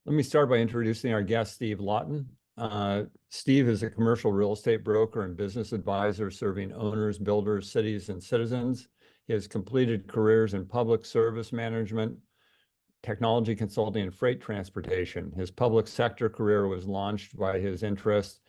Let me start by introducing our guest, Steve Lawton. Steve is a commercial real estate broker and business advisor serving owners, builders, cities, and citizens. He has completed careers in public service management, technology consulting, and freight transportation. His public sector career was launched by his interest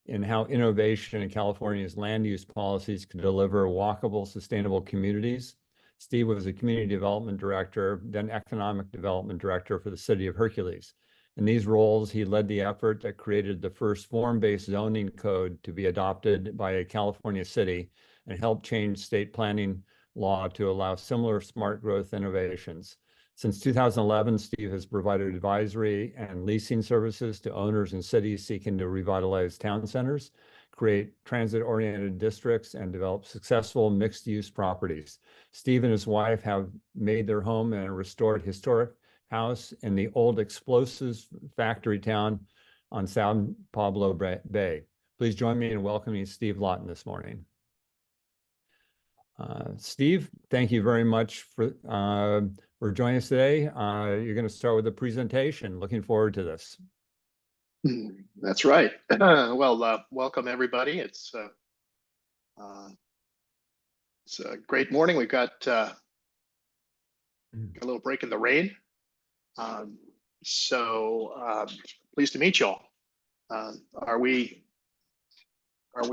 in how innovation in California's land use policies could deliver walkable, sustainable communities. Steve was a community development director, then economic development director for the city of Hercules. In these roles, he led the effort that created the first form-based zoning code to be adopted by a California city and helped change state planning law to allow similar smart growth innovations. Since 2011, Steve has provided advisory and leasing services to owners and cities seeking to revitalize town centers, create transit-oriented districts, and develop successful mixed-use properties. Steve and his wife have made their home in a restored historic house in the old explosives factory town on San Pablo Bay. Please join me in welcoming Steve Lawton this morning. Steve, thank you very much for joining us today. You're going to start with a presentation. Looking forward to this. That's right. Well, welcome everybody. It's a great morning. We've got a little break in the rain. Pleased to meet you all. Are we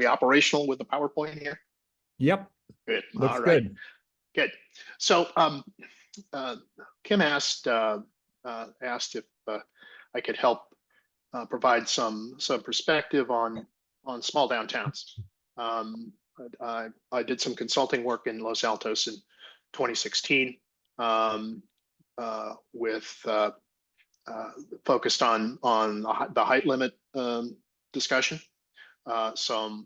operational with the PowerPoint here? Yep. Good. Looks all right. Good. So Kim asked if I could help provide some perspective on small downtowns. I did some consulting work in Los Altos in 2016 with focused on the height limit discussion. So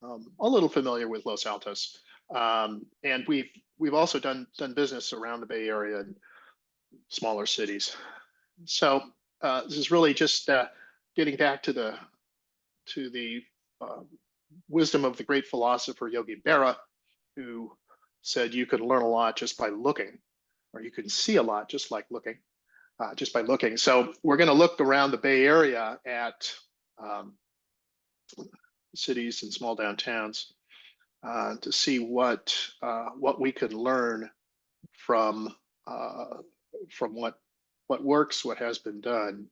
I'm a little familiar with Los Altos, and we've also done business around the Bay Area and smaller cities. So this is really just getting back to the wisdom of the great philosopher Yogi Berra, who said you can learn a lot just by looking, or you can see a lot just by looking. So we're going to look around the Bay Area at cities and small downtowns to see what we can learn from what works, what has been done,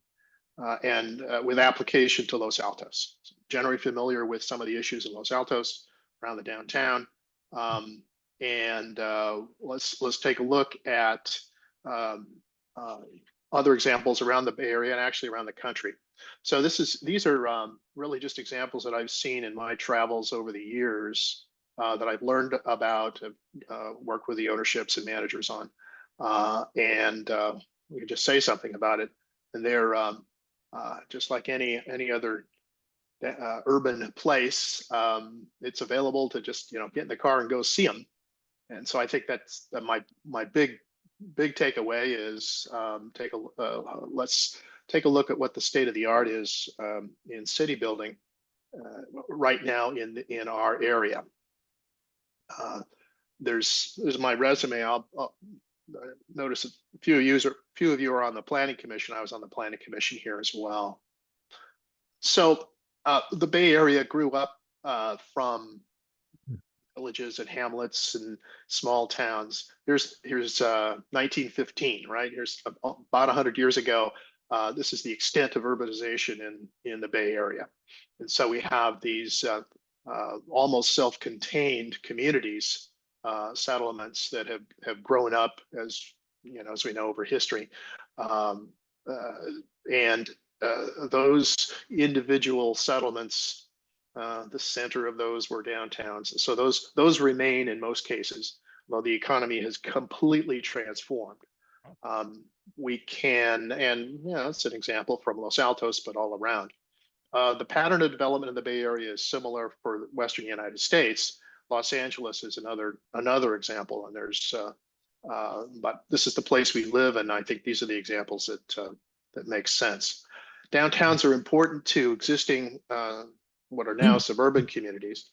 and with application to Los Altos. So generally familiar with some of the issues in Los Altos around the downtown, and let's take a look at other examples around the Bay Area and actually around the country. So these are really just examples that I've seen in my travels over the years that I've learned about, worked with the ownerships and managers on, and we can just say something about it. And they're just like any other urban place. It's available to just get in the car and go see them. And so I think that's my big takeaway is let's take a look at what the state of the art is in city building right now in our area. There's my resume. I'll notice a few of you are on the planning commission. I was on the planning commission here as well. So the Bay Area grew up from villages and hamlets and small towns. Here's 1915, right? Here's about 100 years ago. This is the extent of urbanization in the Bay Area. And so we have these almost self-contained communities, settlements that have grown up as we know over history, and those individual settlements, the center of those were downtowns. So those remain in most cases, though the economy has completely transformed. We can, and it's an example from Los Altos, but all around. The pattern of development in the Bay Area is similar for the Western United States. Los Angeles is another example, and there's but this is the place we live, and I think these are the examples that make sense. Downtowns are important to existing what are now suburban communities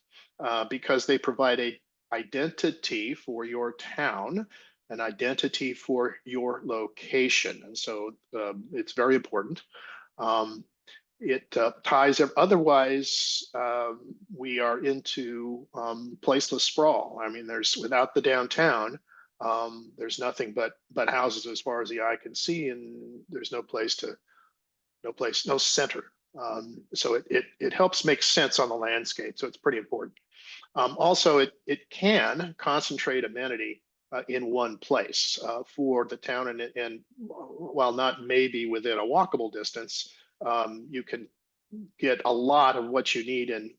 because they provide a identity for your town an identity for your location. And so it's very important. It ties up, otherwise we are into placeless sprawl. I mean, without the downtown, there's nothing but houses as far as the eye can see, and there's no center. So it helps make sense on the landscape. So it's pretty important. Also, it can concentrate amenity in one place for the town, and while not maybe within a walkable distance, you can get a lot of what you need in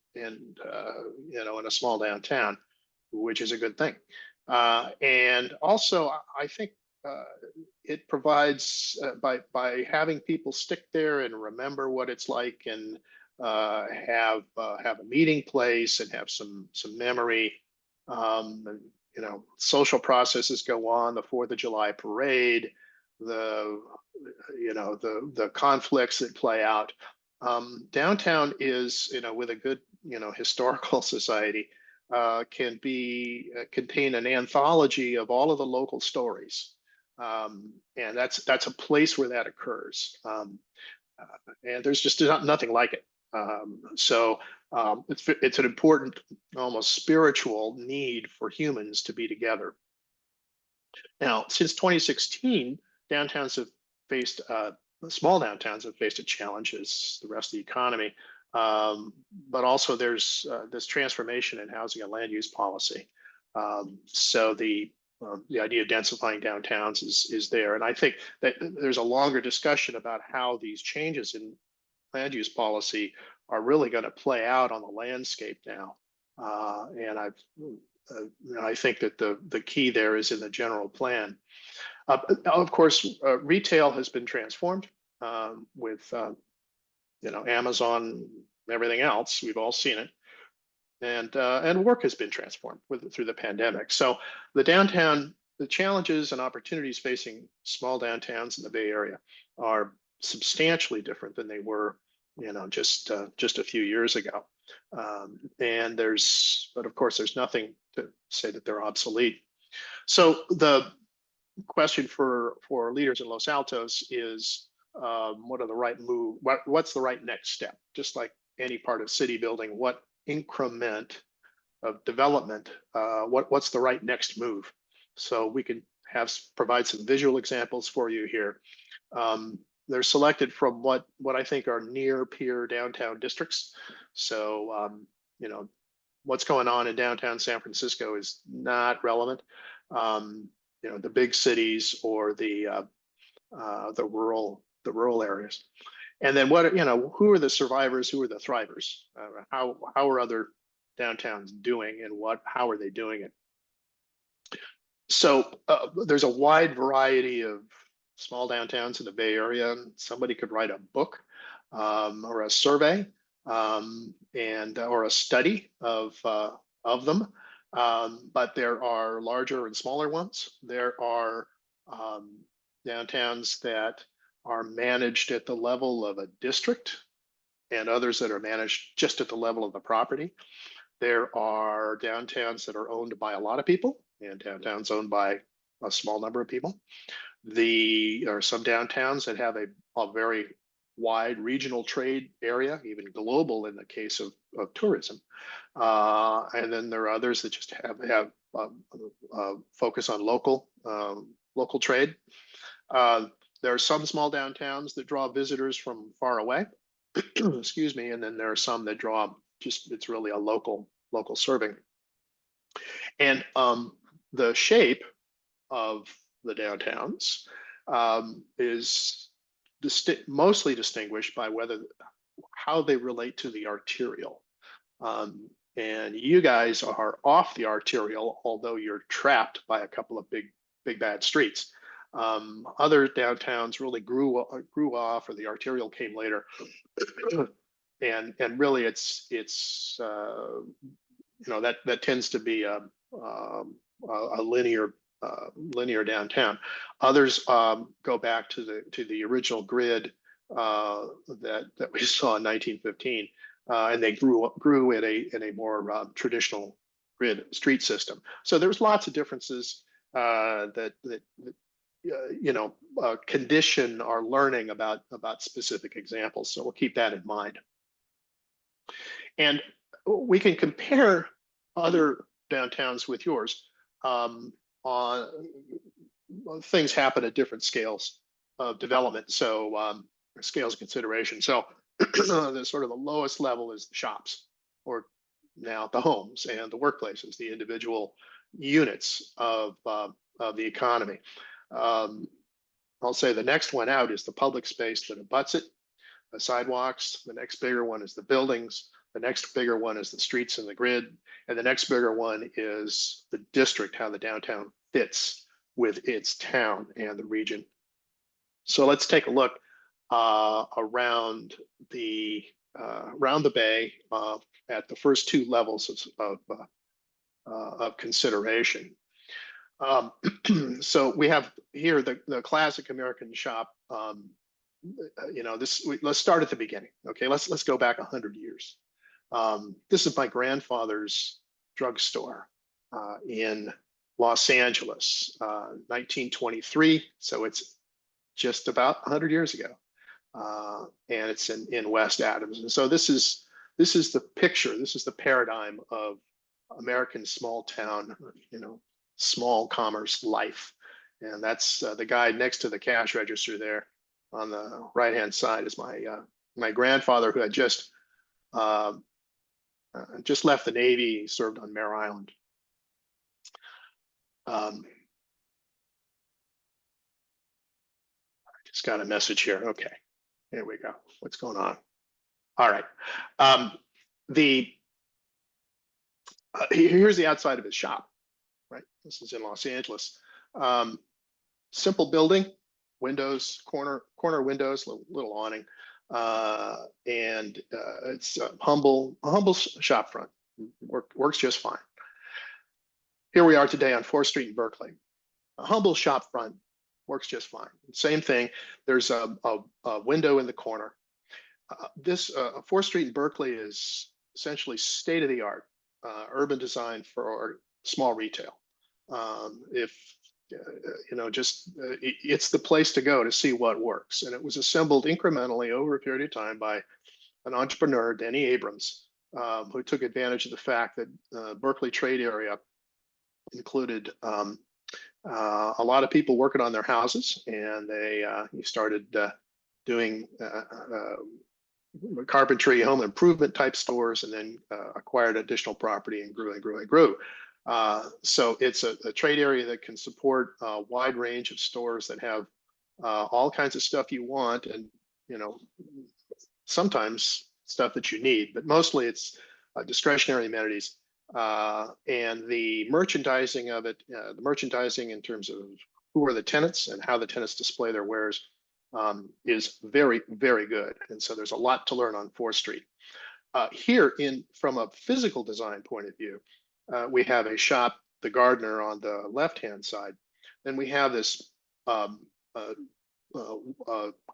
a small downtown, which is a good thing. And also, I think it provides by having people stick there and remember what it's like, and have a meeting place and have some memory. And, social processes go on, the 4th of July parade, the conflicts that play out. Downtown is, with a good, historical society, can contain an anthology of all of the local stories. And that's a place where that occurs. And there's just nothing like it. So it's an important, almost spiritual need for humans to be together. Now, since 2016, downtowns have faced small downtowns have faced a challenge as the rest of the economy, but also there's this transformation in housing and land use policy. So the idea of densifying downtowns is there, and I think that there's a longer discussion about how these changes in land use policy are really going to play out on the landscape now. And I think that the key there is in the general plan. Of course, retail has been transformed with Amazon and everything else. We've all seen it, and work has been transformed through the pandemic. So the challenges and opportunities facing small downtowns in the Bay Area are substantially different than they were, just a few years ago. But of course, there's nothing to say that they're obsolete. So the question for leaders in Los Altos is, what are the right move? What's the right next step? Just like any part of city building, what increment of development? What's the right next move? So we can provide some visual examples for you here. They're selected from what I think are near peer downtown districts. So what's going on in downtown San Francisco is not relevant. The big cities or the rural areas. And then who are the survivors? Who are the thrivers? How are other downtowns doing, and how are they doing it? So there's a wide variety of small downtowns in the Bay Area. Somebody could write a book or a survey or a study of them. But there are larger and smaller ones. There are downtowns that are managed at the level of a district, and others that are managed just at the level of the property. There are downtowns that are owned by a lot of people, and downtowns owned by a small number of people. There are some downtowns that have a very wide regional trade area, even global in the case of tourism. And then there are others that just have focus on local trade. There are some small downtowns that draw visitors from far away, excuse me, and then there are some that draw it's really a local serving. And the shape of the downtowns is mostly distinguished by how they relate to the arterial. And you guys are off the arterial, although you're trapped by a couple of big bad streets. Other downtowns really grew off, or the arterial came later. And really it's that tends to be a linear downtown. Others go back to the original grid that we saw in 1915, and they grew in a more traditional grid street system. So there's lots of differences. condition our learning about specific examples. So we'll keep that in mind. And we can compare other downtowns with yours. On things happen at different scales of development, so scales of consideration. So the sort of the lowest level is the shops, or now the homes and the workplaces, the individual units of the economy. I'll say the next one out is the public space that abuts it, the sidewalks. The next bigger one is the buildings. The next bigger one is the streets and the grid. And the next bigger one is the district, how the downtown fits with its town and the region. So let's take a look around the bay at the first two levels of consideration. So we have here the classic American shop. Let's start at the beginning. Okay, let's go back 100 years. This is my grandfather's drugstore in Los Angeles, 1923. So it's just about 100 years ago, and it's in West Adams. And so this is the picture. This is the paradigm of American small town, small commerce life. And that's the guy next to the cash register there on the right hand side is my grandfather, who had just left the Navy. He served on Mare Island. I just got a message here. Okay, here we go. What's going on? All right. Here's the outside of his shop. Right. This is in Los Angeles. Simple building, windows, corner windows, little awning, and it's a humble shop front. Works just fine. Here we are today on 4th Street in Berkeley. A humble shop front works just fine. Same thing. There's a window in the corner. This 4th Street in Berkeley is essentially state of the art urban design for small retail. It's the place to go to see what works. And it was assembled incrementally over a period of time by an entrepreneur, Denny Abrams, who took advantage of the fact that Berkeley trade area included a lot of people working on their houses, and he started doing carpentry, home improvement type stores, and then acquired additional property and grew and grew and grew. So it's a trade area that can support a wide range of stores that have all kinds of stuff you want, and sometimes stuff that you need, but mostly it's discretionary amenities. And the merchandising of it, the merchandising in terms of who are the tenants and how the tenants display their wares, is very, very good. And so there's a lot to learn on 4th Street. Here, from a physical design point of view, we have a shop, the Gardener, on the left-hand side. Then we have this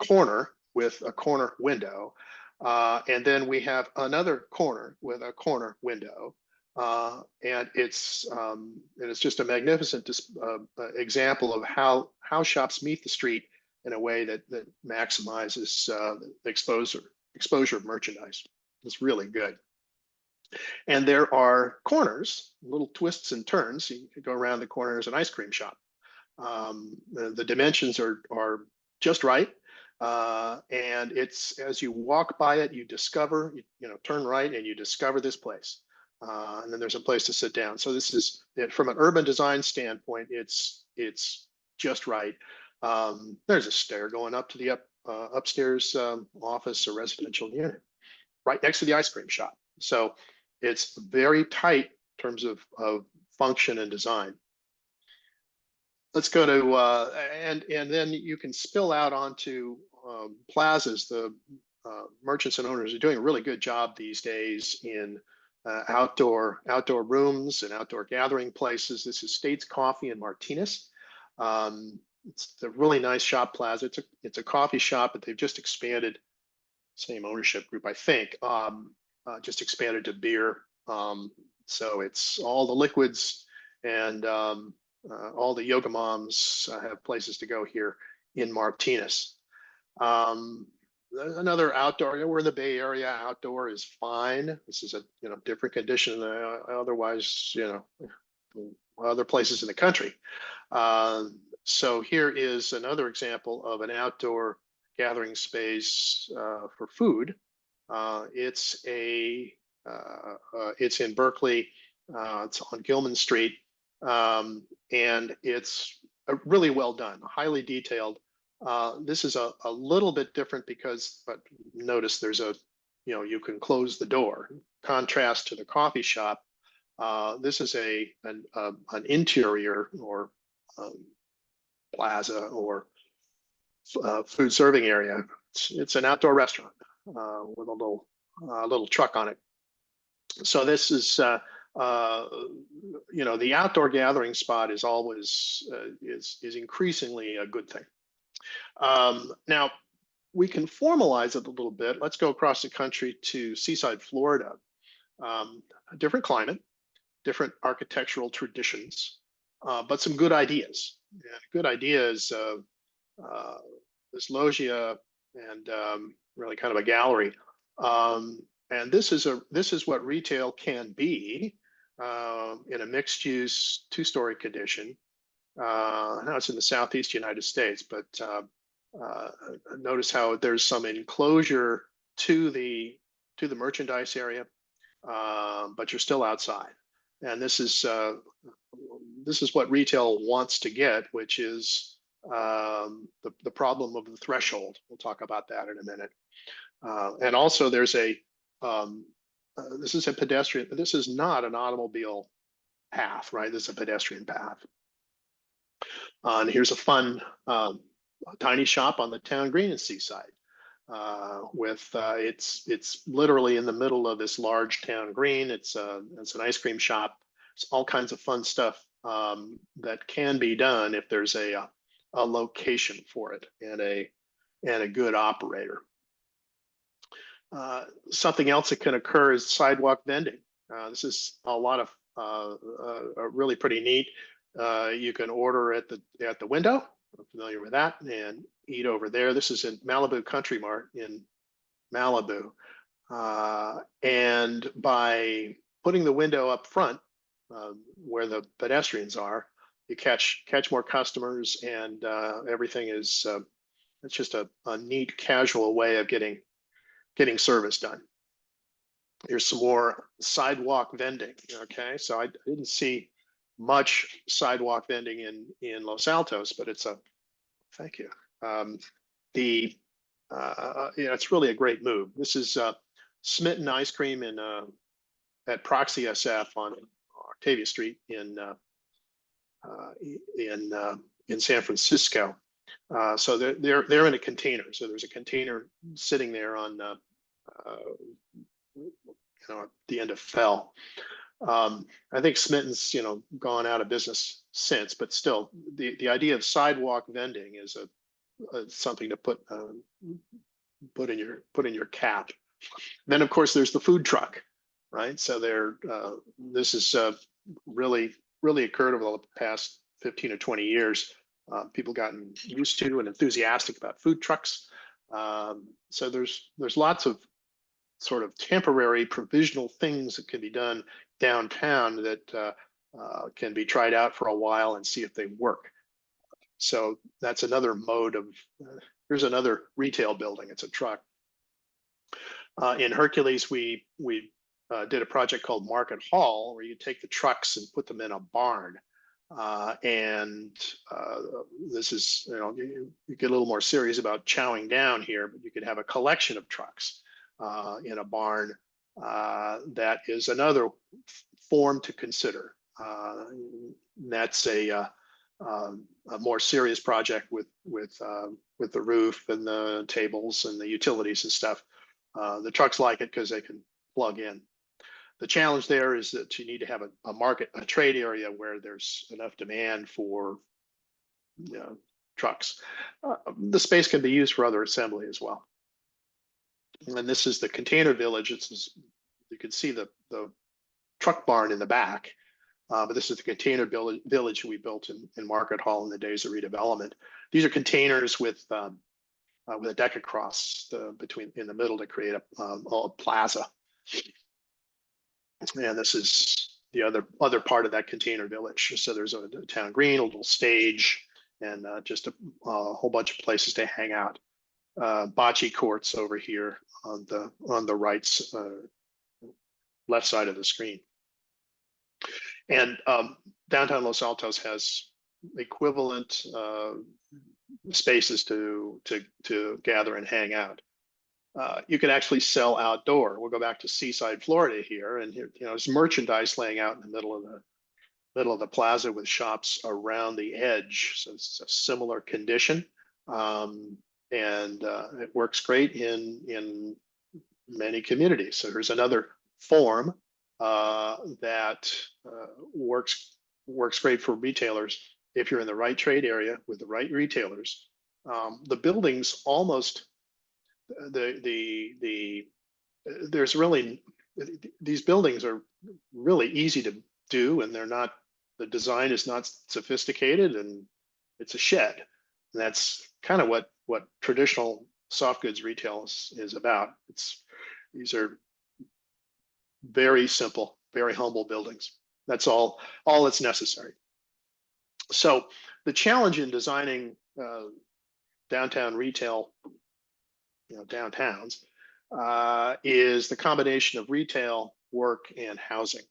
corner with a corner window. And then we have another corner with a corner window. And it's just a magnificent example of how shops meet the street in a way that maximizes exposure of merchandise. It's really good. And there are corners, little twists and turns. So you could go around the corner. There's an ice cream shop. The dimensions are just right. And it's, as you walk by it, you discover, turn right and you discover this place. And then there's a place to sit down. So this is, from an urban design standpoint, it's just right. There's a stair going up to the upstairs office or residential unit, right next to the ice cream shop. So it's very tight in terms of function and design. Let's go to and then you can spill out onto plazas. The merchants and owners are doing a really good job these days in outdoor rooms and outdoor gathering places. This is States Coffee in Martinez. It's a really nice shop plaza. It's a coffee shop, but they've just expanded. Same ownership group, I think. Just expanded to beer. So it's all the liquids and all the yoga moms have places to go here in Martinez. Another outdoor, we're in the Bay Area. Outdoor is fine. This is a different condition than otherwise, other places in the country. So here is another example of an outdoor gathering space for food. It's in Berkeley. It's on Gilman Street, and it's really well done, highly detailed. This is a little bit different but notice there's you can close the door. Contrast to the coffee shop, this is an interior or plaza or food serving area. It's an outdoor restaurant with a little truck on it. So this is the outdoor gathering spot is always is increasingly a good thing. Now we can formalize it a little bit. Let's go across the country to Seaside, Florida. A different climate, different architectural traditions, but some good ideas. And good ideas. This loggia and really kind of a gallery. And this is what retail can be in a mixed-use two-story condition. Now it's in the Southeast United States, but notice how there's some enclosure to the merchandise area, but you're still outside. And this is what retail wants to get, which is the problem of the threshold. We'll talk about that in a minute. And also there's this is a pedestrian, this is not an automobile path, right? This is a pedestrian path. And here's a fun tiny shop on the town green in Seaside. It's literally in the middle of this large town green. It's an ice cream shop. It's all kinds of fun stuff that can be done if there's a location for it and a good operator. Something else that can occur is sidewalk vending. This is a lot of really pretty neat. You can order at the window. I'm familiar with that, and eat over there. This is in Malibu Country Mart in Malibu, and by putting the window up front where the pedestrians are, you catch more customers, and everything is it's just a neat, casual way of getting service done. Here's some more sidewalk vending. Okay, so I didn't see much sidewalk vending in Los Altos, but thank you. It's really a great move. This is Smitten Ice Cream at Proxy SF on Octavia Street in San Francisco. So they're in a container. So there's a container sitting there on at the end of Fell. I think Smitten's gone out of business since, but still the idea of sidewalk vending is something to put in your cap. Then of course there's the food truck, right? So this is really occurred over the past 15 or 20 years. People gotten used to and enthusiastic about food trucks. So there's lots of sort of temporary provisional things that can be done downtown that can be tried out for a while and see if they work. So that's another mode of, here's another retail building. It's a truck. In Hercules, we did a project called Market Hall, where you take the trucks and put them in a barn. This is, you get a little more serious about chowing down here, but you could have a collection of trucks in a barn. That is another form to consider. That's a more serious project with the roof and the tables and the utilities and stuff. The trucks like it because they can plug in. The challenge there is that you need to have a trade area where there's enough demand for trucks. The space can be used for other assembly as well. And this is the container village. You can see the truck barn in the back. but this is the container village we built in Market Hall in the days of redevelopment. These are containers with a deck across between in the middle to create a plaza. And this is the other part of that container village. So there's a town green, a little stage, and just a whole bunch of places to hang out. Bocce courts over here on the left side of the screen. And downtown Los Altos has equivalent spaces to gather and hang out. You can actually sell outdoor. We'll go back to Seaside, Florida here, and here, there's merchandise laying out in the middle of the plaza with shops around the edge. So it's a similar condition, and it works great in many communities. So there's another form that works great for retailers if you're in the right trade area with the right retailers. The buildings almost there's really, these buildings are really easy to do, and the design is not sophisticated, and it's a shed. And that's kind of what traditional soft goods retail is about. These are very simple, very humble buildings. That's all that's necessary. So the challenge in designing downtown retail, downtowns, is the combination of retail, work, and housing.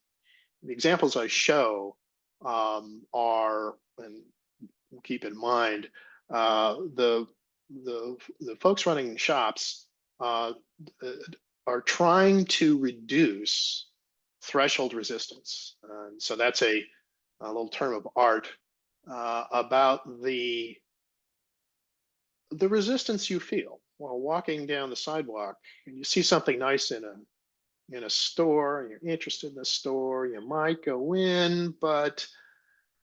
The examples I show are, and keep in mind, the folks running shops are trying to reduce threshold resistance. So that's a little term of art about the resistance you feel while walking down the sidewalk, and you see something nice in a store, and you're interested in the store, you might go in, but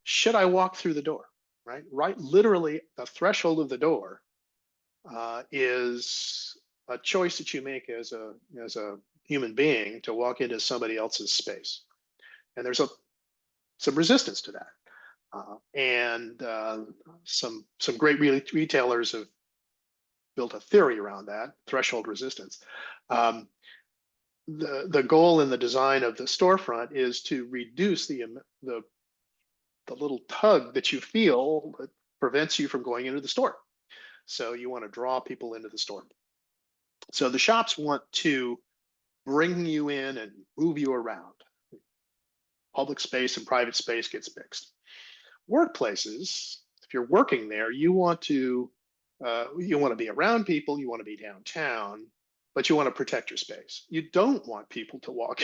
should I walk through the door? Right. Literally, the threshold of the door is a choice that you make as a human being to walk into somebody else's space, and there's some resistance to that, and some great retailers have built a theory around that threshold resistance. The goal in the design of the storefront is to reduce the little tug that you feel that prevents you from going into the store. So you want to draw people into the store. So the shops want to bring you in and move you around. Public space and private space gets mixed. Workplaces, if you're working there, you want to be around people, you want to be downtown, but you want to protect your space. You don't want people to walk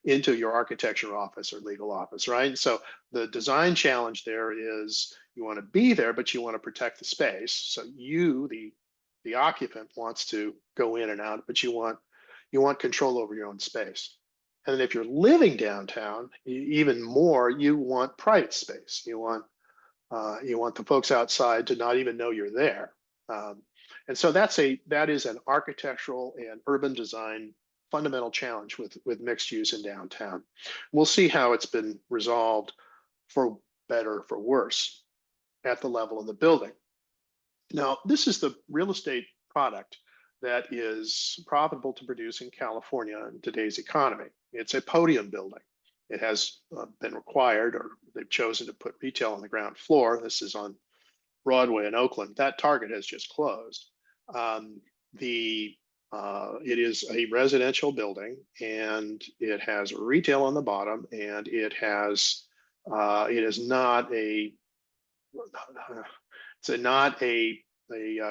into your architecture office or legal office, right? So the design challenge there is you want to be there, but you want to protect the space. So you, the occupant, wants to go in and out, but you want control over your own space. And then if you're living downtown, even more, you want private space. You want the folks outside to not even know you're there. And so that is an architectural and urban design fundamental challenge with mixed use in downtown. We'll see how it's been resolved for better, for worse, at the level of the building. Now, this is the real estate product that is profitable to produce in California in today's economy. It's a podium building. It has been required, or they've chosen to put retail on the ground floor. This is on Broadway in Oakland. That Target has just closed. It is a residential building, and it has retail on the bottom, and it is not a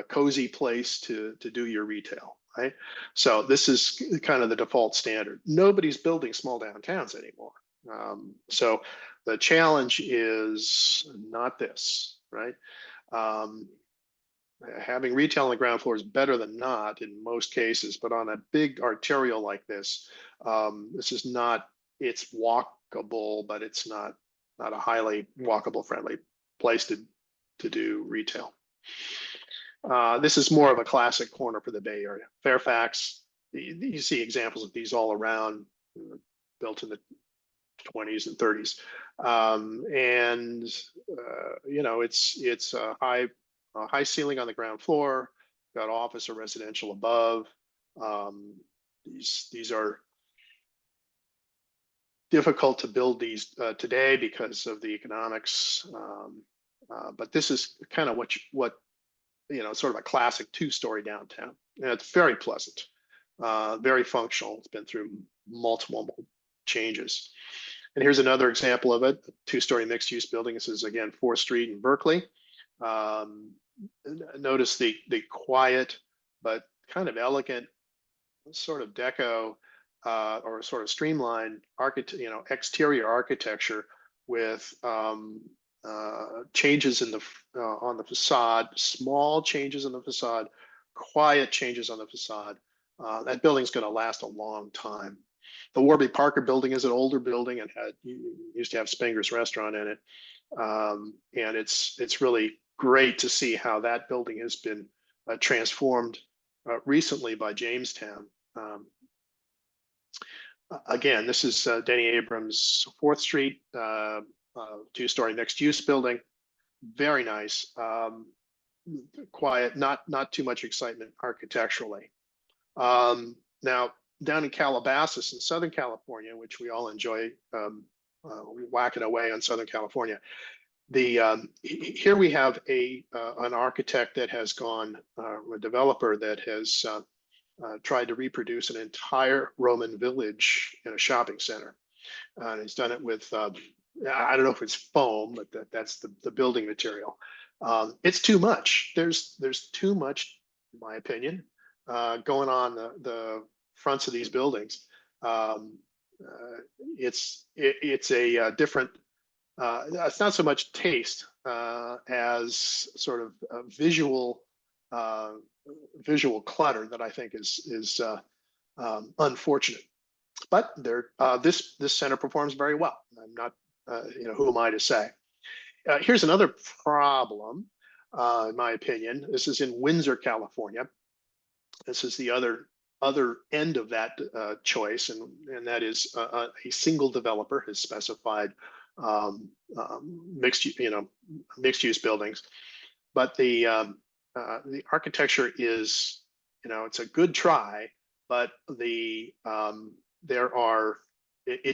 cozy place to do your retail, right? So this is kind of the default standard. Nobody's building small downtowns anymore. So the challenge is not this, right? Having retail on the ground floor is better than not in most cases, but on a big arterial like this, this is not, it's walkable, but it's not a highly walkable friendly place to do retail. This is more of a classic corner for the Bay Area. Fairfax, you see examples of these all around, built in the 20s and 30s. And you know, it's a high ceiling on the ground floor, got office or residential above. Um, these are difficult to build these today because of the economics. But this is kind of what you know, sort of a classic two-story downtown, and it's very pleasant, very functional. It's been through multiple changes. And here's another example of it: a two-story mixed-use building. This is again 4th Street in Berkeley. Um, Notice the quiet but kind of elegant sort of deco or sort of streamlined exterior architecture with changes in the on the facade, small changes in the facade, quiet changes on the facade. That building's going to last a long time. The Warby Parker building is an older building and used to have Spinger's restaurant in it, and it's really great to see how that building has been transformed recently by Jamestown. Again, this is Denny Abrams' 4th Street, 2-story mixed-use building. Very nice, quiet, not too much excitement architecturally. Now, down in Calabasas in Southern California, which we all enjoy, whacking away on Southern California. Here we have an architect that has gone, a developer that has tried to reproduce an entire Roman village in a shopping center. And he's done it with, I don't know if it's foam, but that's the building material. It's too much. There's too much, in my opinion, going on the fronts of these buildings. It's a different, it's not so much taste as sort of a visual clutter that I think is unfortunate. But this center performs very well. I'm not, you know, who am I to say? Here's another problem, in my opinion. This is in Windsor, California. This is the other end of that choice, and that is a single developer has specified mixed use buildings, but the architecture is, you know, it's a good try, but it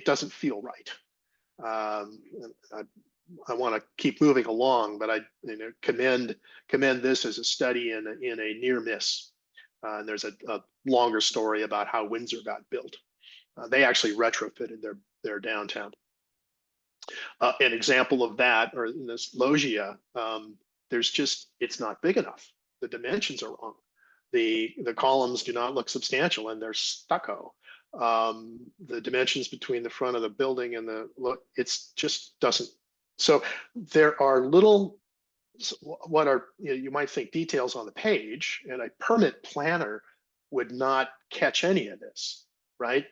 doesn't feel right. I want to keep moving along, but I commend this as a study in a near miss. And there's a longer story about how Windsor got built. They actually retrofitted their downtown. An example of that, or in this loggia, it's not big enough. The dimensions are wrong. The columns do not look substantial, and they're stucco. The dimensions between the front of the building and it's just doesn't. So there are little, what are, you might think, details on the page, and a permit planner would not catch any of this, right?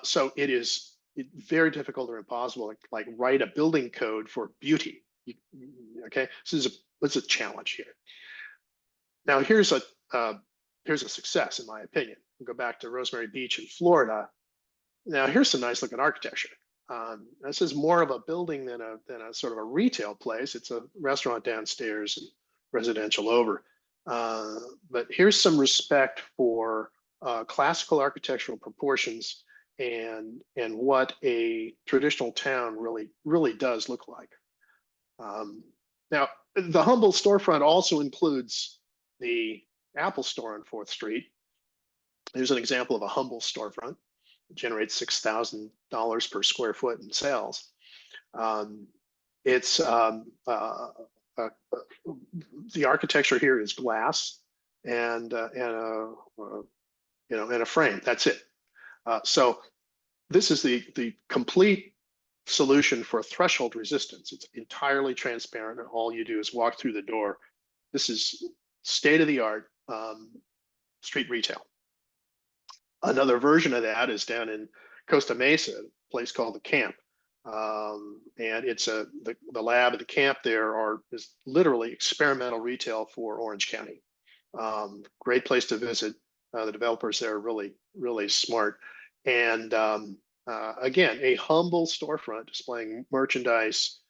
So it's very difficult or impossible to like write a building code for beauty. Okay, so it's a challenge here. Now here's a success, in my opinion. We'll go back to Rosemary Beach in Florida. Now here's some nice looking architecture. This is more of a building than a sort of a retail place. It's a restaurant downstairs and residential over. But here's some respect for classical architectural proportions and what a traditional town really does look like. Now, the humble storefront also includes the Apple store on 4th Street. Here's an example of a humble storefront. It generates $6,000 per square foot in sales. The architecture here is glass and a frame. That's it. So this is the complete solution for threshold resistance. It's entirely transparent, and all you do is walk through the door. This is state-of-the-art street retail. Another version of that is down in Costa Mesa, a place called the Camp. And it's the lab at the camp there is literally experimental retail for Orange County. Great place to visit. The developers there are really smart. And Again, a humble storefront displaying merchandise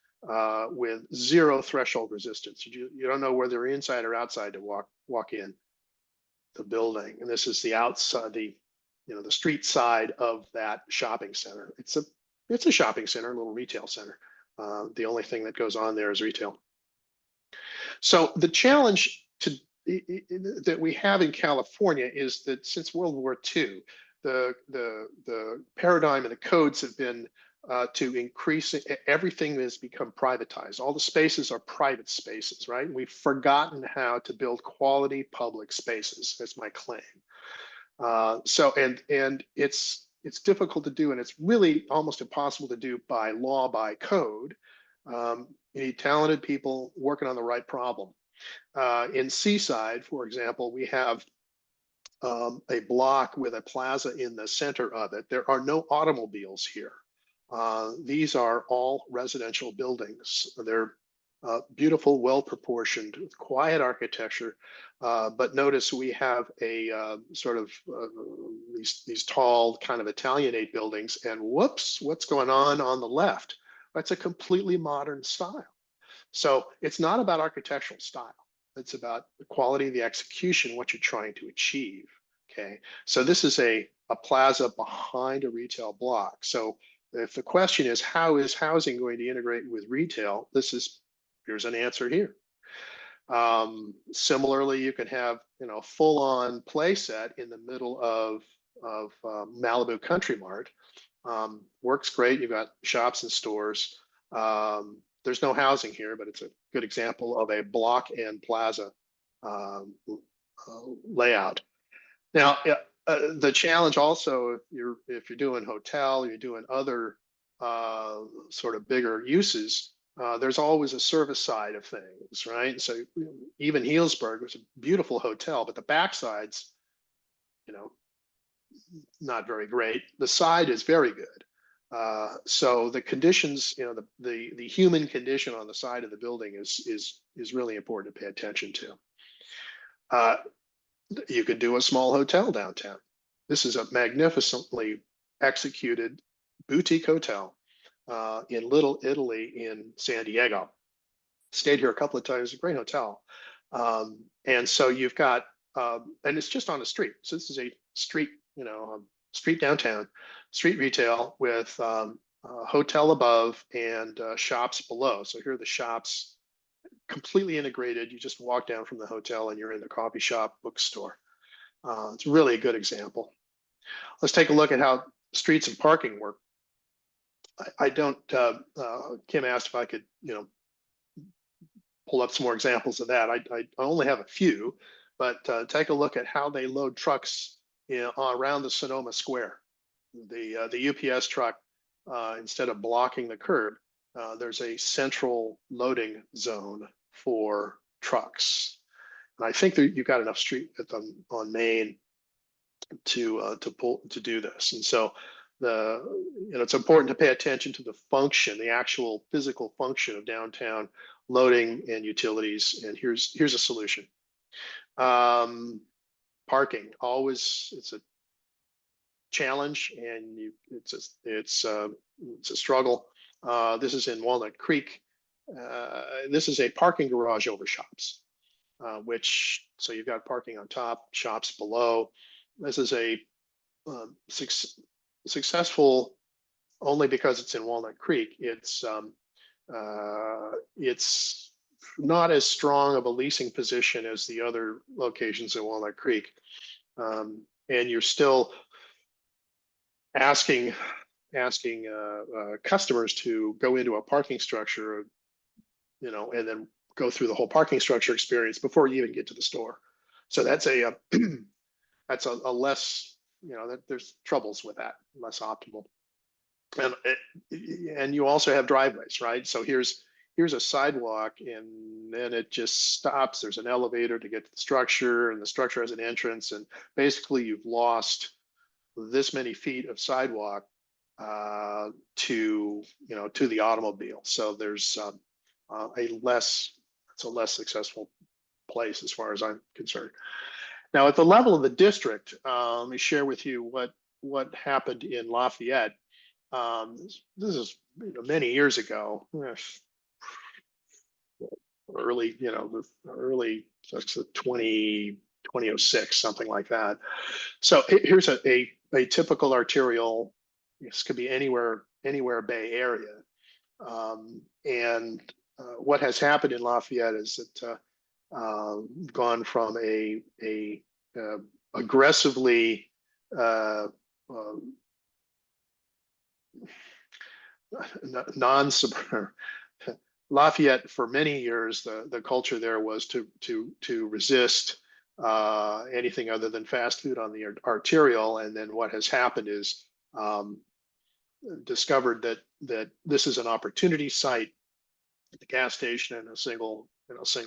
with zero threshold resistance. You don't know whether they're inside or outside to walk in the building. And this is the outside, the street side of that shopping center. It's a shopping center, a little retail center. The only thing that goes on there is retail. So the challenge that we have in California is that since World War II, the paradigm and the codes have been to increase everything has become privatized. All the spaces are private spaces, right? We've forgotten how to build quality public spaces. That's my claim. And it's difficult to do, and it's really almost impossible to do by law, by code. You need talented people working on the right problem. In Seaside, for example, we have a block with a plaza in the center of it. There are no automobiles here. These are all residential buildings. They're beautiful, well-proportioned, quiet architecture. But notice we have a sort of these tall kind of Italianate buildings, and whoops, what's going on the left? That's a completely modern style. So it's not about architectural style. It's about the quality of the execution, what you're trying to achieve. Okay, so this is a plaza behind a retail block. So if the question is, how is housing going to integrate with retail? Here's an answer here. Similarly, you can have full-on play set in the middle of Malibu Country Mart. Works great. You've got shops and stores. There's no housing here, but it's a good example of a block and plaza layout. Now, the challenge also, if you're doing hotel, you're doing other sort of bigger uses, there's always a service side of things, right? So even Healdsburg was a beautiful hotel, but the backside's, not very great. The side is very good. So the conditions, the human condition on the side of the building is really important to pay attention to. You could do a small hotel downtown. This is a magnificently executed boutique hotel in Little Italy in San Diego. Stayed here a couple of times. A great hotel. And so you've got, and it's just on a street. So this is a street, street downtown, street retail with a hotel above and shops below. So here are the shops, completely integrated. You just walk down from the hotel and you're in the coffee shop, bookstore. It's really a good example. Let's take a look at how streets and parking work. Kim asked if I could, pull up some more examples of that. I only have a few, but take a look at how they load trucks around the Sonoma Square. The UPS truck, instead of blocking the curb, there's a central loading zone for trucks. And I think that you've got enough street on Main to do this. And so it's important to pay attention to the function, the actual physical function of downtown loading and utilities. And here's a solution. Parking, it's a challenge, and it's a struggle. This is in Walnut Creek. This is a parking garage over shops, so you've got parking on top, shops below. This is a successful only because it's in Walnut Creek. It's not as strong of a leasing position as the other locations in Walnut Creek, and you're still asking customers to go into a parking structure, and then go through the whole parking structure experience before you even get to the store. So that's a that's a less, there's troubles with that, less optimal. And you also have driveways, right? So here's a sidewalk, and then it just stops. There's an elevator to get to the structure, and the structure has an entrance, and basically you've lost this many feet of sidewalk to the automobile. So there's it's a less successful place as far as I'm concerned. Now, at the level of the district, let me share with you what happened in Lafayette. This is many years ago, early, the early, that's the 2006, something like that. So here's a typical arterial. This could be anywhere Bay Area. And what has happened in Lafayette is that gone from a aggressively uh, uh, non-suburban Lafayette. For many years, the culture there was to resist anything other than fast food on the arterial. And then what has happened is discovered that this is an opportunity site. The gas station and a single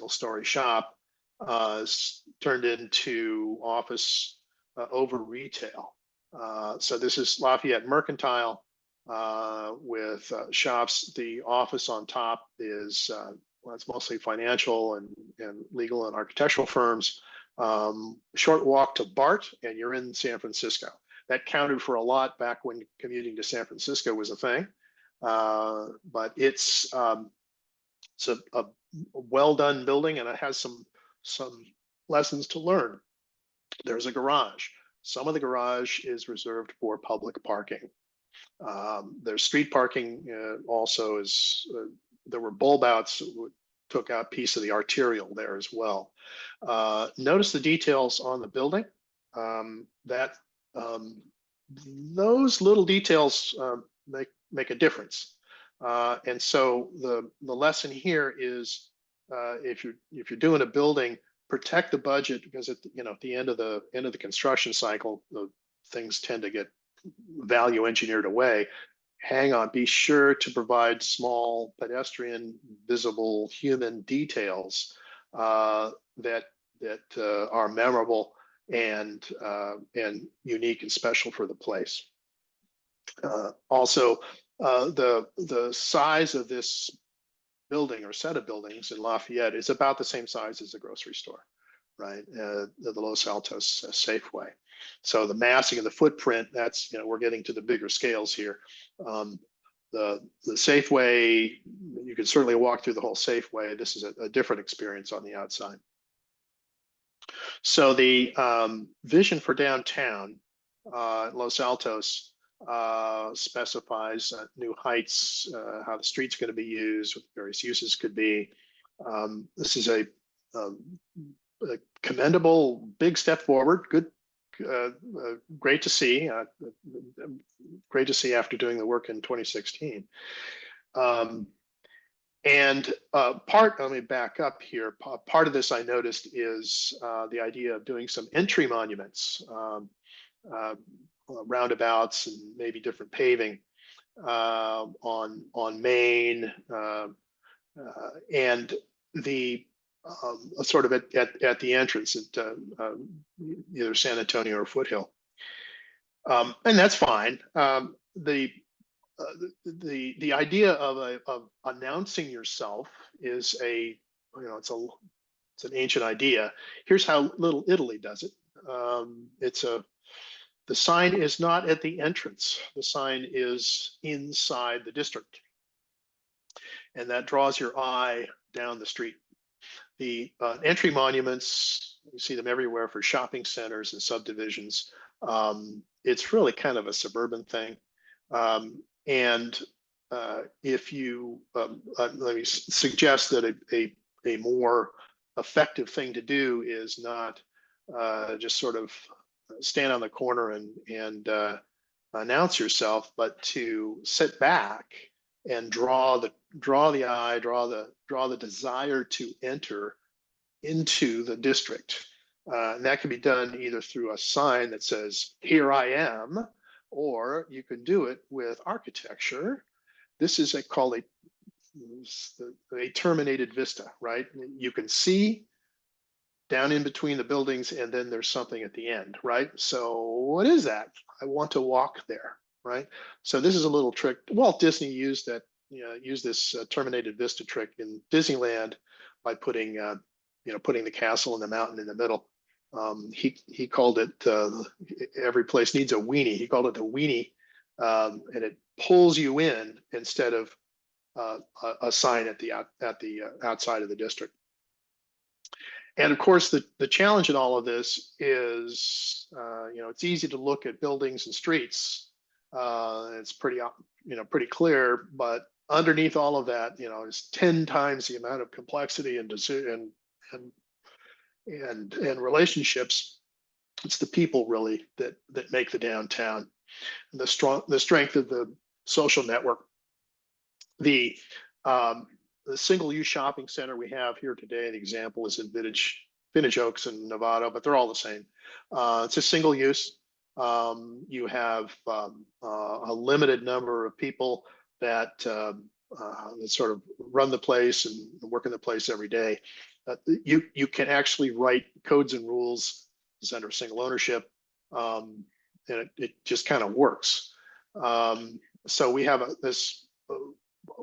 story shop turned into office over retail. So this is Lafayette Mercantile with shops. The office on top is well, it's mostly financial and legal and architectural firms. Short walk to BART, and you're in San Francisco. That counted for a lot back when commuting to San Francisco was a thing. But it's a well done building, and it has some lessons to learn. There's a garage. Some of the garage is reserved for public parking. There's street parking also. There were bulb outs that took out piece of the arterial there as well. Notice the details on the building. Those little details make a difference. And so the lesson here is if you're doing a building, protect the budget, because at the end of the construction cycle, the things tend to get value engineered away. Hang on, be sure to provide small pedestrian, visible human details that are memorable and unique and special for the place. Also, the size of this building or set of buildings in Lafayette is about the same size as the grocery store, right? The Los Altos Safeway. So the massing of the footprint, that's, we're getting to the bigger scales here. The Safeway, you can certainly walk through the whole Safeway. This is a different experience on the outside. So the vision for downtown Los Altos specifies new heights, how the street's going to be used, what various uses could be. This is a commendable big step forward. Good, great to see. Great to see after doing the work in 2016. Let me back up here. Part of this I noticed is the idea of doing some entry monuments, roundabouts, and maybe different paving on Main, and the sort of at the entrance at either San Antonio or Foothill, and that's fine. The idea of announcing yourself is it's an ancient idea. Here's how Little Italy does it. The sign is not at the entrance. The sign is inside the district, and that draws your eye down the street. The entry monuments, you see them everywhere for shopping centers and subdivisions. It's really kind of a suburban thing. And if you, let me suggest that a more effective thing to do is not just sort of stand on the corner and announce yourself, but to sit back and draw the eye, draw the desire to enter into the district. And that can be done either through a sign that says, "Here I am," or you can do it with architecture. This is called a terminated vista, right? You can see down in between the buildings, and then there's something at the end, right? So what is that? I want to walk there, right? So this is a little trick. Walt Disney used this terminated vista trick in Disneyland by putting the castle and the mountain in the middle. He called it, every place needs a weenie. He called it the weenie and it pulls you in instead of a sign at the outside of the district. And of course, the challenge in all of this is, it's easy to look at buildings and streets. It's pretty, pretty clear, but underneath all of that, is 10 times the amount of complexity and and relationships. It's the people really that make the downtown, and the strength of the social network. The single-use shopping center we have here today, the example is in Vintage Oaks in Nevada, but they're all the same. It's a single use. You have a limited number of people that sort of run the place and work in the place every day. You can actually write codes and rules under single ownership, and it just kind of works. So we have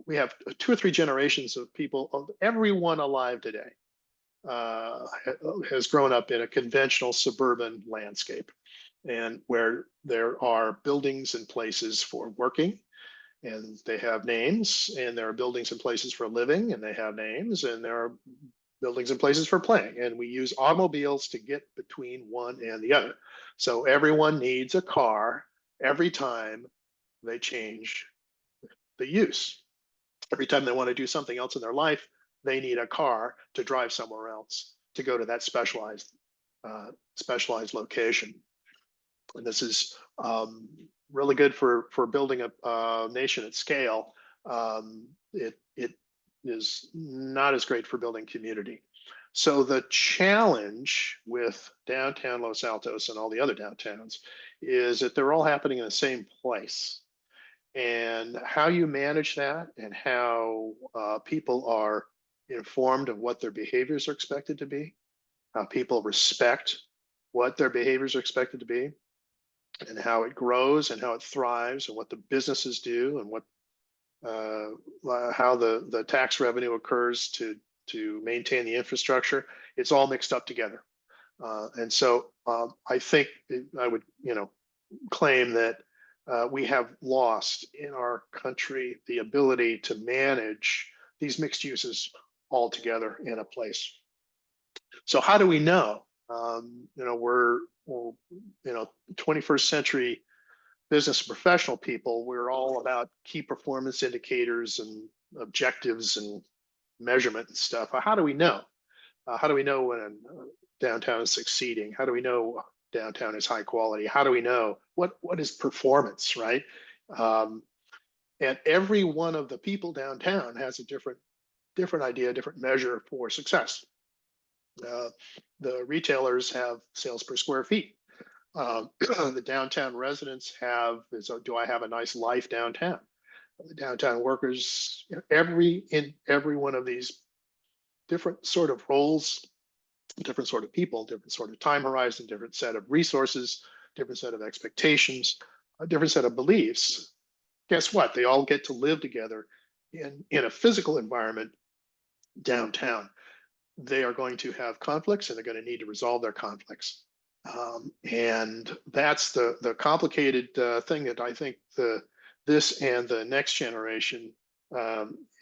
we have 2 or 3 generations of people. Everyone alive today has grown up in a conventional suburban landscape, and where there are buildings and places for working, and they have names, and there are buildings and places for living, and they have names, and there are buildings and places for playing, and we use automobiles to get between one and the other. So everyone needs a car every time they change the use. Every time they want to do something else in their life, they need a car to drive somewhere else, to go to that specialized location. And this is really good for building a nation at scale. It is not as great for building community. So the challenge with downtown Los Altos and all the other downtowns is that they're all happening in the same place. And how you manage that, and how people are informed of what their behaviors are expected to be, how people respect what their behaviors are expected to be, and how it grows and how it thrives, and what the businesses do, and what how the tax revenue occurs to maintain the infrastructure. It's all mixed up together. And so I think I would claim that we have lost in our country the ability to manage these mixed uses all together in a place. So how do we know? We're 21st century business professional people. We're all about key performance indicators and objectives and measurement and stuff. How do we know? How do we know when downtown is succeeding? How do we know downtown is high quality? How do we know what is performance, right? And every one of the people downtown has a different idea, different measure for success. The retailers have sales per square feet. The downtown residents have do I have a nice life downtown? The downtown workers, in every one of these different sort of roles, different sort of people, different sort of time horizon, different set of resources, different set of expectations, a different set of beliefs. Guess what? They all get to live together in a physical environment downtown. They are going to have conflicts, and they're going to need to resolve their conflicts. And that's the complicated thing that I think this and the next generation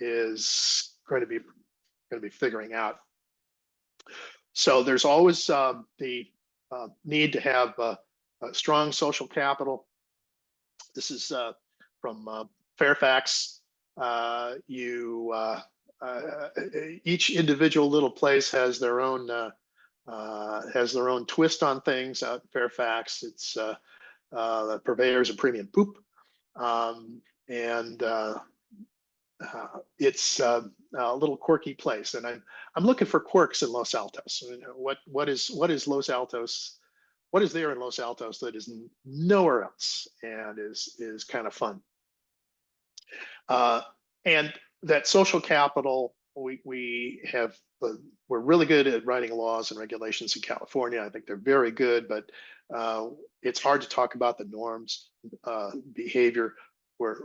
is going to be figuring out. So there's always the need to have a strong social capital. This is from Fairfax. Each individual little place has their own twist on things. Out in Fairfax, it's the purveyors of premium poop, and it's a little quirky place. And I'm looking for quirks in Los Altos. What is Los Altos? What is there in Los Altos that is nowhere else, and is kind of fun? And that social capital, we're really good at writing laws and regulations in California. I think they're very good, but it's hard to talk about the norms, behavior, where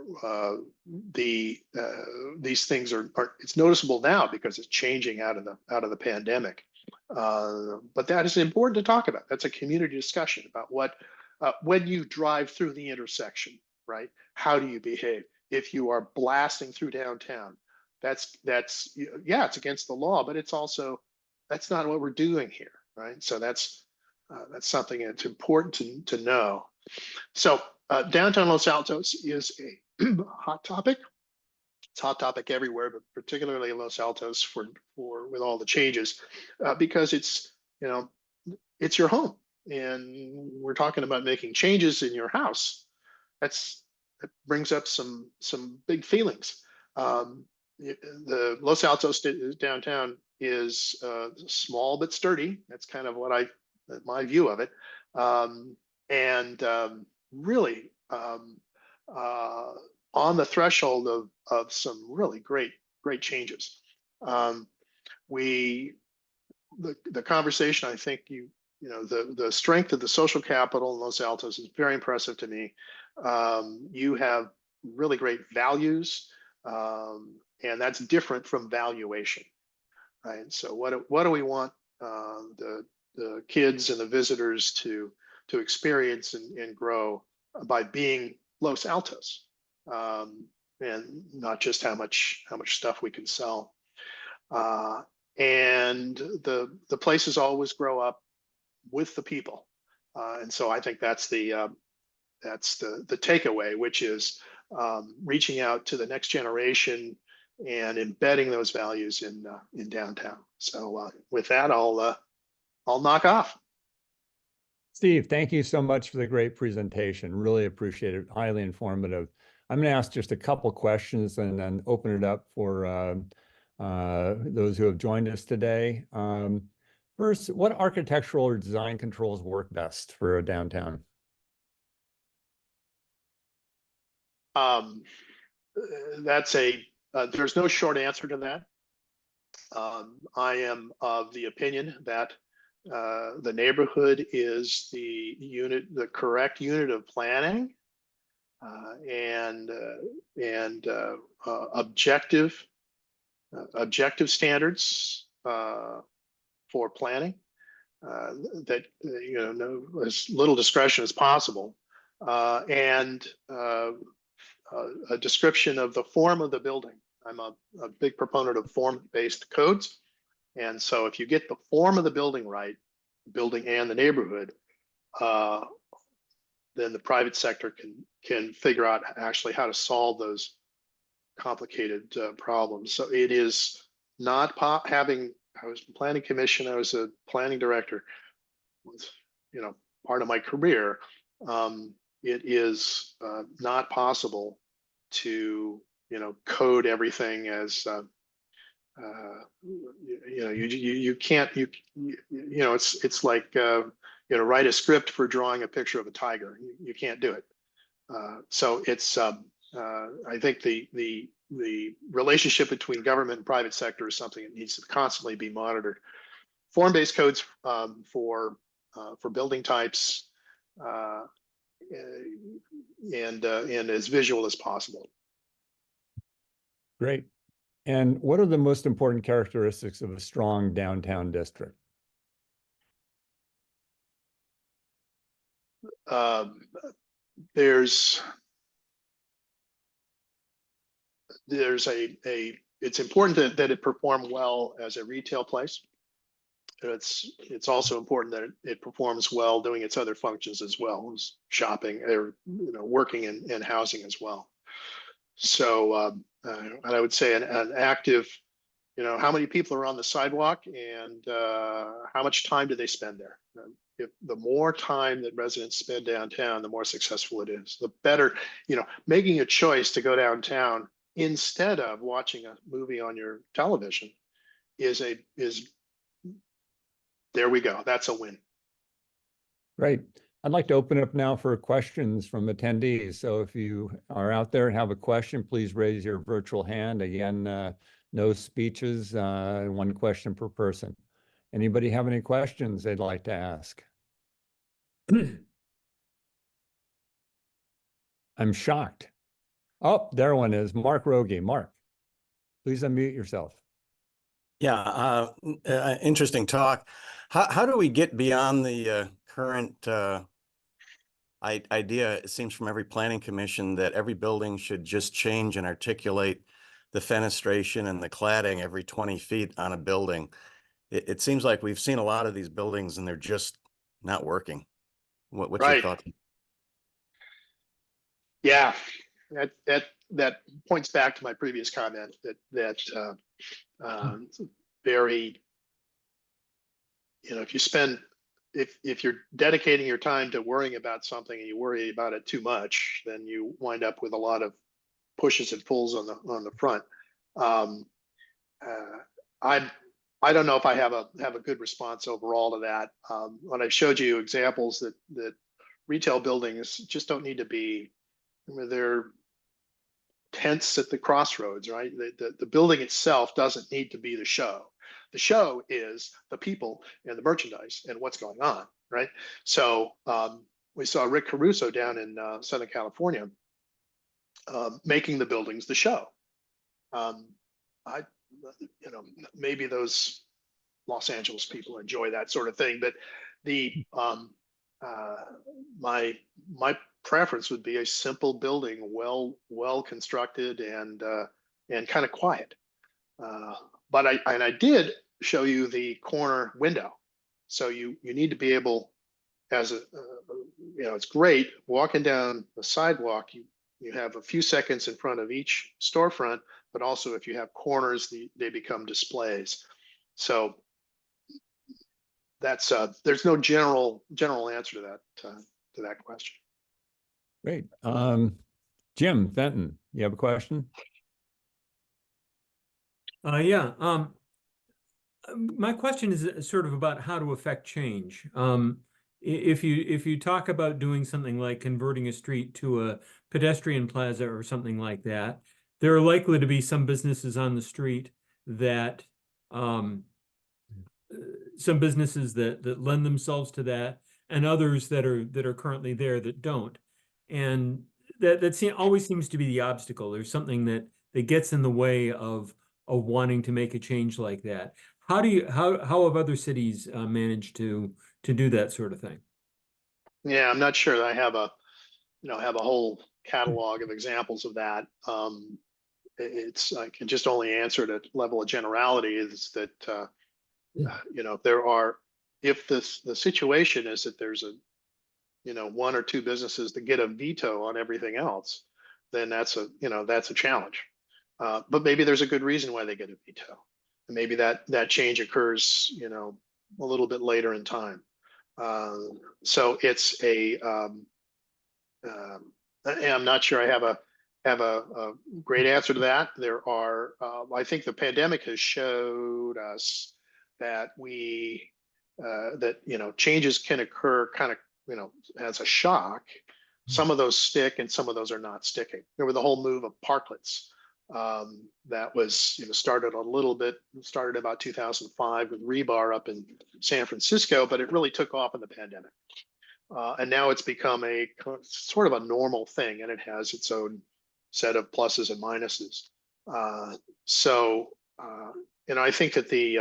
these things are. It's noticeable now because it's changing out of the pandemic. But that is important to talk about. That's a community discussion about what when you drive through the intersection, right? How do you behave? If you are blasting through downtown, yeah, it's against the law, but it's also, that's not what we're doing here, right? So that's something that's important to know. So downtown Los Altos is a hot topic. It's a hot topic everywhere, but particularly in Los Altos for with all the changes, because it's, you know, it's your home, and we're talking about making changes in your house. That brings up some big feelings. The Los Altos downtown is small but sturdy. That's kind of my view of it, and really on the threshold of some really great changes. We the conversation, I think the strength of the social capital in Los Altos is very impressive to me. You have really great values, and that's different from valuation, right? So what do we want the kids and the visitors to experience and grow by being Los Altos, and not just how much stuff we can sell. And the places always grow up with the people, and so I think that's the takeaway, which is reaching out to the next generation and embedding those values in downtown. So with that, I'll knock off. Steve, thank you so much for the great presentation. Really appreciate it. Highly informative. I'm going to ask just a couple questions and then open it up for those who have joined us today. First, what architectural or design controls work best for a downtown? There's no short answer to that. I am of the opinion that the neighborhood is the correct unit of planning, and objective standards for planning, that as little discretion as possible, and a description of the form of the building. I'm a big proponent of form-based codes. And so if you get the form of the building right, the building and the neighborhood, then the private sector can figure out actually how to solve those complicated problems. So it is not I was in planning commission, I was a planning director, part of my career. It is not possible to code everything as you can't it's like write a script for drawing a picture of a tiger. You can't do it. So it's I think the relationship between government and private sector is something that needs to constantly be monitored. Form-based codes for building types, and as visual as possible. Great. And what are the most important characteristics of a strong downtown district? There's it's important that it perform well as a retail place. It's also important that it performs well doing its other functions as well as shopping or working and housing as well. So and I would say an active, how many people are on the sidewalk and how much time do they spend there? If the more time that residents spend downtown, the more successful it is. The better, making a choice to go downtown instead of watching a movie on your television is there we go. That's a win. Great. I'd like to open up now for questions from attendees. So if you are out there and have a question, please raise your virtual hand. Again, no speeches, one question per person. Anybody have any questions they'd like to ask? I'm shocked. Oh, there one is. Mark Rogie. Mark, please unmute yourself. Yeah, interesting talk. How do we get beyond the current idea, it seems from every planning commission that every building should just change and articulate the fenestration and the cladding every 20 feet on a building. It seems like we've seen a lot of these buildings and they're just not working. What's your Right. thought? Yeah, that points back to my previous comment that very, if you spend, if you're dedicating your time to worrying about something and you worry about it too much, then you wind up with a lot of pushes and pulls on the front. I don't know if I have a good response overall to that. When I showed you examples that retail buildings just don't need to be, they're tents at the crossroads, right? The building itself doesn't need to be the show. The show is the people and the merchandise and what's going on, right? So we saw Rick Caruso down in Southern California making the buildings the show. Maybe those Los Angeles people enjoy that sort of thing, but the my preference would be a simple building, well constructed and kind of quiet. But I did show you the corner window, so you need to be able, as a it's great walking down the sidewalk. You have a few seconds in front of each storefront, but also if you have corners, they become displays. So that's there's no general answer to that question. Great. Jim Fenton, you have a question? Yeah. My question is sort of about how to affect change. If you talk about doing something like converting a street to a pedestrian plaza or something like that, there are likely to be some businesses on the street that some businesses that lend themselves to that, and others that are currently there that don't. And that always seems to be the obstacle. There's something that gets in the way of wanting to make a change like that. How have other cities managed to do that sort of thing? Yeah, I'm not sure that I have a whole catalog of examples of that. I can just only answer at a level of generality is that if the situation is that there's one or two businesses that get a veto on everything else, then that's a challenge. But maybe there's a good reason why they get a veto, and maybe that change occurs a little bit later in time. So it's I'm not sure I have a great answer to that. There are, I think the pandemic has showed us that changes can occur kind of, as a shock. Some of those stick and some of those are not sticking. There was the whole move of parklets that was started about 2005 with rebar up in San Francisco, but it really took off in the pandemic. And now it's become a sort of a normal thing, and it has its own set of pluses and minuses. I think that the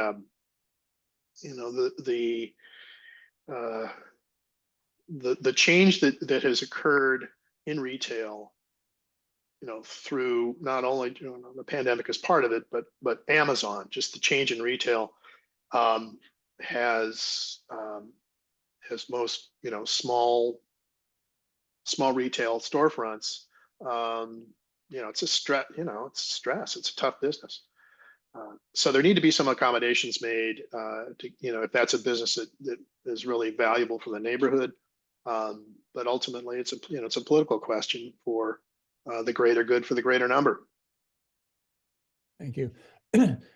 change that has occurred in retail, through not only the pandemic as part of it, but Amazon, just the change in retail has most small retail storefronts. It's a stress. It's stress. It's a tough business. So there need to be some accommodations made if that's a business that is really valuable for the neighborhood. But ultimately, it's a political question for the greater good for the greater number. Thank you.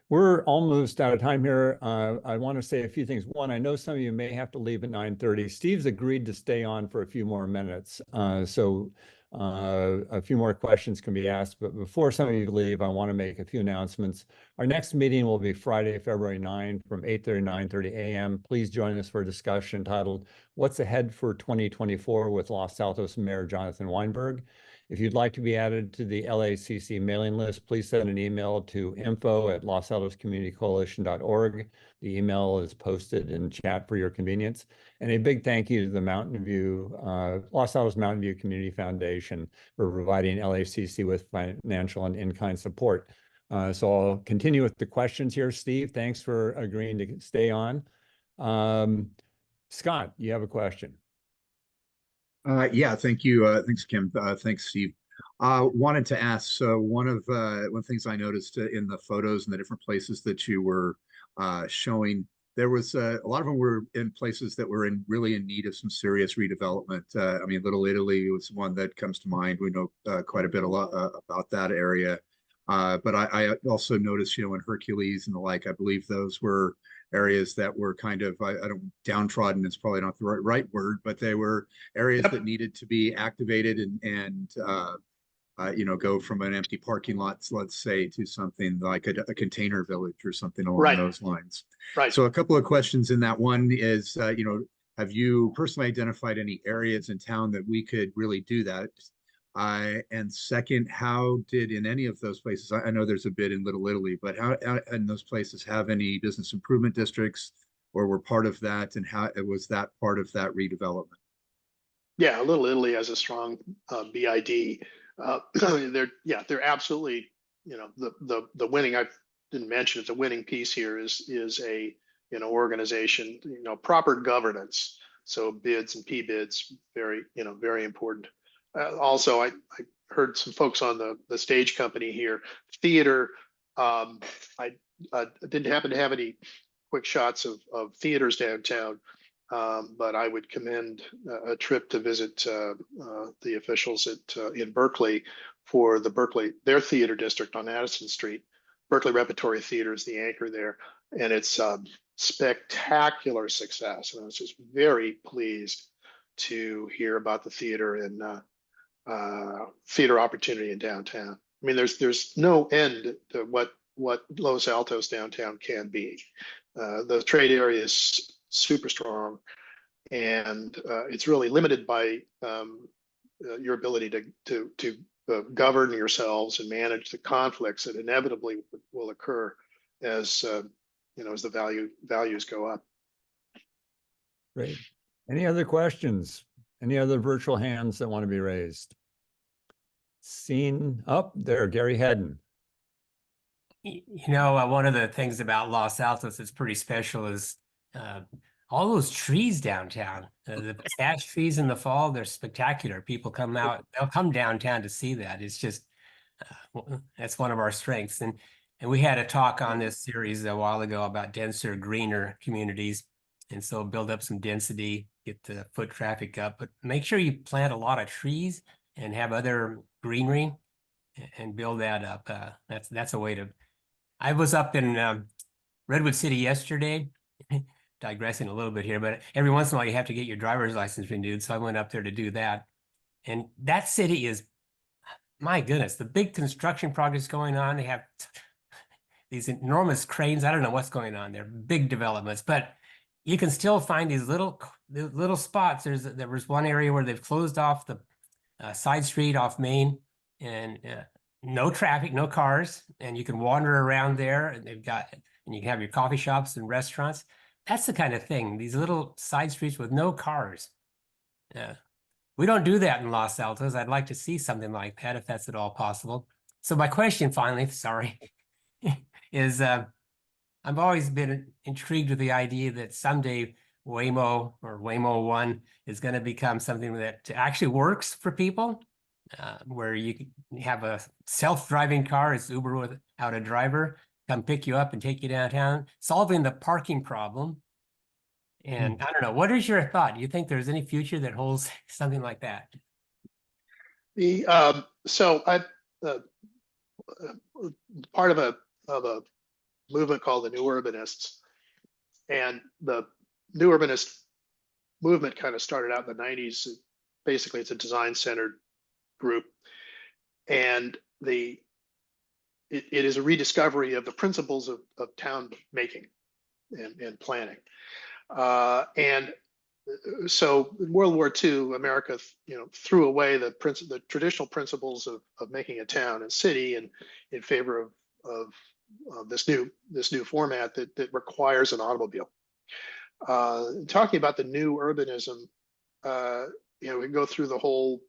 We're almost out of time here. I want to say a few things. One, I know some of you may have to leave at 9:30. Steve's agreed to stay on for a few more minutes. So a few more questions can be asked. But before some of you leave, I want to make a few announcements. Our next meeting will be Friday, February 9 from 8:30 to 9:30 a.m. Please join us for a discussion titled, "What's Ahead for 2024 with Los Altos Mayor Jonathan Weinberg?" If you'd like to be added to the LACC mailing list, please send an email to info@losaltoscommunitycoalition.org. The email is posted in chat for your convenience. And a big thank you to the Los Altos Mountain View Community Foundation for providing LACC with financial and in-kind support. So I'll continue with the questions here. Steve, thanks for agreeing to stay on. Scott, you have a question. Yeah, thank you. Thanks, Kim. Thanks, Steve. Wanted to ask, so one of the things I noticed in the photos and the different places that you were showing, there was a lot of them were in places that were really in need of some serious redevelopment. I mean, Little Italy was one that comes to mind. We know quite a bit about that area. But I also noticed, in Hercules and the like, I believe those were areas that were kind of, I don't, downtrodden is probably not the right word, but they were areas that needed to be activated and go from an empty parking lot, let's say, to something like a container village or something along those lines. Right. So a couple of questions in that. One is, have you personally identified any areas in town that we could really do that? And second, how did in any of those places, I know there's a bit in Little Italy, but how in those places have any business improvement districts or were part of that, and how was that part of that redevelopment? Yeah, Little Italy has a strong BID. They're absolutely, the winning, I didn't mention it, the winning piece here is a organization, proper governance. So bids and P-bids, very important. Also, I heard some folks on the stage company here. Theater, I didn't happen to have any quick shots of theaters downtown, but I would commend a trip to visit the officials in Berkeley for their theater district on Addison Street. Berkeley Repertory Theater is the anchor there, and it's spectacular success. And I was just very pleased to hear about the theater and theater opportunity in downtown. I mean, there's no end to what Los Altos downtown can be. The trade area is super strong, and it's really limited by your ability to govern yourselves and manage the conflicts that inevitably will occur as as the values go up. Great. Any other questions? Any other virtual hands that want to be raised? Seen up there, Gary Hedden. One of the things about Los Altos that's pretty special is all those trees downtown. The ash trees in the fall, they're spectacular. People come out, they'll come downtown to see that. It's just, that's one of our strengths. And we had a talk on this series a while ago about denser, greener communities. And so build up some density, get the foot traffic up, but make sure you plant a lot of trees and have other greenery and build that up. That's a way to. I was up in Redwood City yesterday, digressing a little bit here, but every once in a while you have to get your driver's license renewed. So I went up there to do that. And that city is, my goodness, the big construction projects going on. They have these enormous cranes. I don't know what's going on there, big developments, but you can still find these little spots. There was one area where they've closed off the side street off Main, and no traffic, no cars, and you can wander around there. And you can have your coffee shops and restaurants. That's the kind of thing. These little side streets with no cars. We don't do that in Los Altos. I'd like to see something like that if that's at all possible. So my question, finally, sorry, is I've always been intrigued with the idea that someday Waymo or Waymo One is going to become something that actually works for people, where you can have a self-driving car, it's Uber without a driver, come pick you up and take you downtown, solving the parking problem. And I don't know, what is your thought? Do you think there's any future that holds something like that? So I part of a movement called the New Urbanists, and the New Urbanist movement kind of started out in the 90s. Basically, it's a design-centered group, and it is a rediscovery of the principles of town making and planning. And so in World War II, America, threw away the traditional principles of making a town and city, and in favor of this new format that requires an automobile. Talking about the new urbanism, we can go through the whole,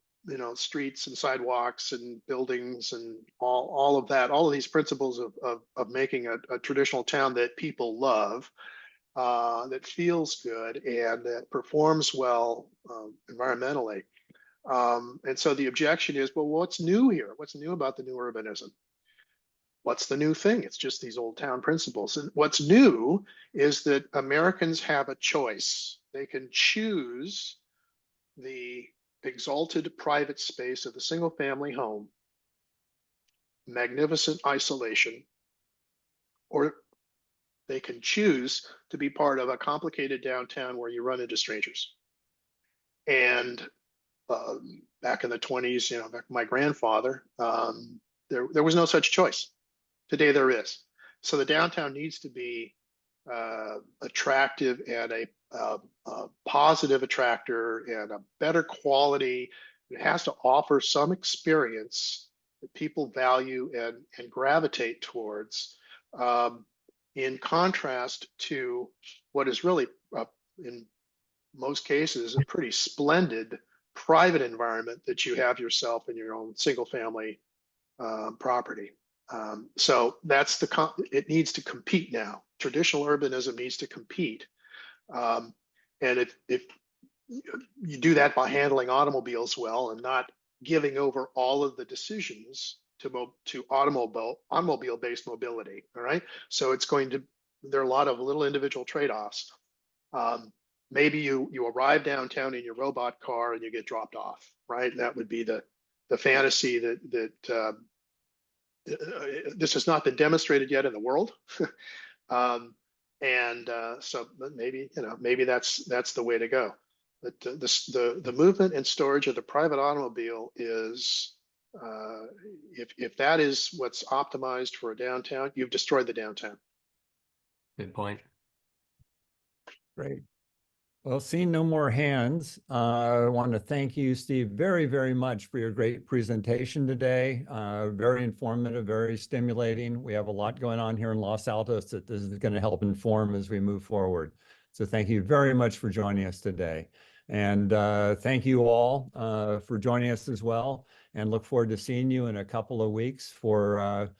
streets and sidewalks and buildings and all of that, all of these principles of making a traditional town that people love, that feels good and that performs well environmentally. And so the objection is, well, what's new here? What's new about the new urbanism? What's the new thing? It's just these old town principles. And what's new is that Americans have a choice. They can choose the exalted private space of the single family home, magnificent isolation, or they can choose to be part of a complicated downtown where you run into strangers. And back in the 20s, back my grandfather, there was no such choice. Today there is. So the downtown needs to be attractive and a positive attractor and a better quality. It has to offer some experience that people value and gravitate towards, in contrast to what is really, in most cases, a pretty splendid private environment that you have yourself in your own single family property. So that's it needs to compete now. Traditional urbanism needs to compete. And if you do that by handling automobiles well and not giving over all of the decisions to automobile-based mobility, all right? So there are a lot of little individual trade-offs. Maybe you arrive downtown in your robot car and you get dropped off, right? And that would be the fantasy that this has not been demonstrated yet in the world. So maybe that's the way to go. But the movement and storage of the private automobile is, if that is what's optimized for a downtown, you've destroyed the downtown. Good point. Great. Well, seeing no more hands, I want to thank you, Steve, very, very much for your great presentation today. Very informative, very stimulating. We have a lot going on here in Los Altos that this is going to help inform as we move forward. So thank you very much for joining us today. And thank you all for joining us as well. And look forward to seeing you in a couple of weeks for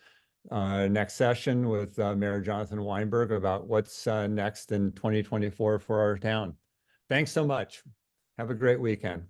next session with Mayor Jonathan Weinberg about what's next in 2024 for our town. Thanks so much. Have a great weekend.